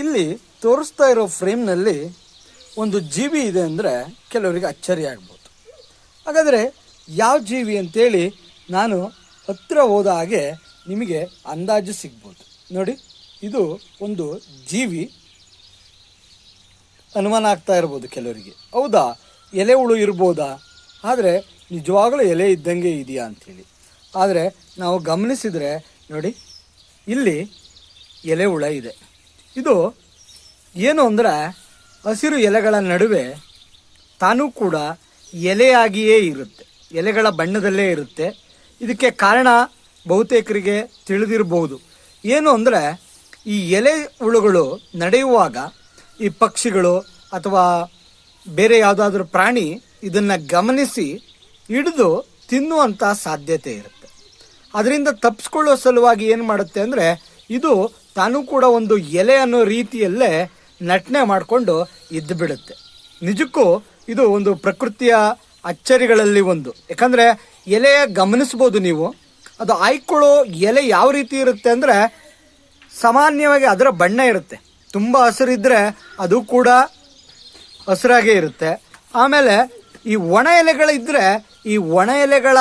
ಇಲ್ಲಿ ತೋರಿಸ್ತಾ ಇರೋ ಫ್ರೇಮ್ನಲ್ಲಿ ಒಂದು ಜೀವಿ ಇದೆ ಅಂದರೆ ಕೆಲವರಿಗೆ ಅಚ್ಚರಿ ಆಗ್ಬೋದು. ಹಾಗಾದರೆ ಯಾವ ಜೀವಿ ಅಂತೇಳಿ ನಾನು ಹತ್ತಿರ ಹೋದ ಹಾಗೆ ನಿಮಗೆ ಅಂದಾಜು ಸಿಗ್ಬೋದು. ನೋಡಿ, ಇದು ಒಂದು ಜೀವಿ ಅನುಮಾನ ಆಗ್ತಾ ಇರ್ಬೋದು ಕೆಲವರಿಗೆ. ಹೌದಾ, ಎಲೆ ಹುಳು ಇರ್ಬೋದಾ? ಆದರೆ ನಿಜವಾಗಲೂ ಎಲೆ ಇದ್ದಂಗೆ ಇದೆಯಾ ಅಂಥೇಳಿ. ಆದರೆ ನಾವು ಗಮನಿಸಿದರೆ ನೋಡಿ, ಇಲ್ಲಿ ಎಲೆ ಹುಳ ಇದೆ. ಇದು ಏನು ಅಂದರೆ ಹಸಿರು ಎಲೆಗಳ ನಡುವೆ ತಾನೂ ಕೂಡ ಎಲೆಯಾಗಿಯೇ ಇರುತ್ತೆ, ಎಲೆಗಳ ಬಣ್ಣದಲ್ಲೇ ಇರುತ್ತೆ. ಇದಕ್ಕೆ ಕಾರಣ ಬಹುತೇಕರಿಗೆ ತಿಳಿದಿರಬಹುದು. ಏನು ಅಂದರೆ ಈ ಎಲೆ ಹುಳುಗಳು ನಡೆಯುವಾಗ ಈ ಪಕ್ಷಿಗಳು ಅಥವಾ ಬೇರೆ ಯಾವುದಾದ್ರೂ ಪ್ರಾಣಿ ಇದನ್ನು ಗಮನಿಸಿ ಹಿಡಿದು ತಿನ್ನುವಂಥ ಸಾಧ್ಯತೆ ಇರುತ್ತೆ. ಅದರಿಂದ ತಪ್ಪಿಸ್ಕೊಳ್ಳೋ ಸಲುವಾಗಿ ಏನು ಮಾಡುತ್ತೆ ಅಂದರೆ ಇದು ತಾನೂ ಕೂಡ ಒಂದು ಎಲೆ ಅನ್ನೋ ರೀತಿಯಲ್ಲೇ ನಟನೆ ಮಾಡಿಕೊಂಡು ಇದ್ದು ಬಿಡುತ್ತೆ. ನಿಜಕ್ಕೂ ಇದು ಒಂದು ಪ್ರಕೃತಿಯ ಅಚ್ಚರಿಗಳಲ್ಲಿ ಒಂದು. ಯಾಕಂದರೆ ಎಲೆ ಗಮನಿಸ್ಬೋದು ನೀವು, ಅದು ಆಯ್ಕೊಳ್ಳೋ ಎಲೆ ಯಾವ ರೀತಿ ಇರುತ್ತೆ ಅಂದರೆ ಸಾಮಾನ್ಯವಾಗಿ ಅದರ ಬಣ್ಣ ಇರುತ್ತೆ. ತುಂಬ ಹಸಿರಿದ್ದರೆ ಅದು ಕೂಡ ಹಸಿರಾಗೇ ಇರುತ್ತೆ. ಆಮೇಲೆ ಈ ಒಣ ಎಲೆಗಳಿದ್ದರೆ ಈ ಒಣ ಎಲೆಗಳ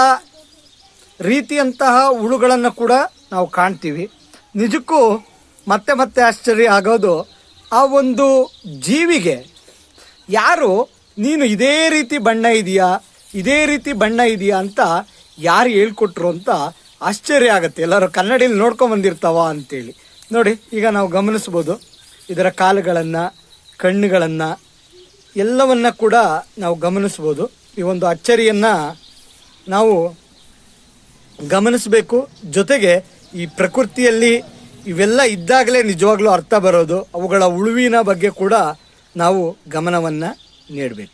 ರೀತಿಯಂತಹ ಹುಳುಗಳನ್ನು ಕೂಡ ನಾವು ಕಾಣ್ತೀವಿ. ನಿಜಕ್ಕೂ ಮತ್ತೆ ಮತ್ತೆ ಆಶ್ಚರ್ಯ ಆಗೋದು, ಆ ಒಂದು ಜೀವಿಗೆ ಯಾರು ನೀನು ಇದೇ ರೀತಿ ಬಣ್ಣ ಇದೆಯಾ, ಇದೇ ರೀತಿ ಬಣ್ಣ ಇದೆಯಾ ಅಂತ ಯಾರು ಹೇಳ್ಕೊಟ್ರು ಅಂತ ಆಶ್ಚರ್ಯ ಆಗುತ್ತೆ. ಎಲ್ಲರೂ ಕನ್ನಡಿಯಲ್ಲಿ ನೋಡ್ಕೊಂಬಂದಿರ್ತಾವ ಅಂತೇಳಿ. ನೋಡಿ, ಈಗ ನಾವು ಗಮನಿಸ್ಬೋದು ಇದರ ಕಾಲುಗಳನ್ನು, ಕಣ್ಣುಗಳನ್ನು ಎಲ್ಲವನ್ನ ಕೂಡ ನಾವು ಗಮನಿಸ್ಬೋದು. ಈ ಒಂದು ಅಚ್ಚರಿಯನ್ನು ನಾವು ಗಮನಿಸಬೇಕು. ಜೊತೆಗೆ ಈ ಪ್ರಕೃತಿಯಲ್ಲಿ ಇವೆಲ್ಲ ಇದ್ದಾಗಲೇ ನಿಜವಾಗ್ಲೂ ಅರ್ಥ ಬರೋದು. ಅವುಗಳ ಉಳುವಿನ ಬಗ್ಗೆ ಕೂಡ ನಾವು ಗಮನವನ್ನು ನೀಡಬೇಕು.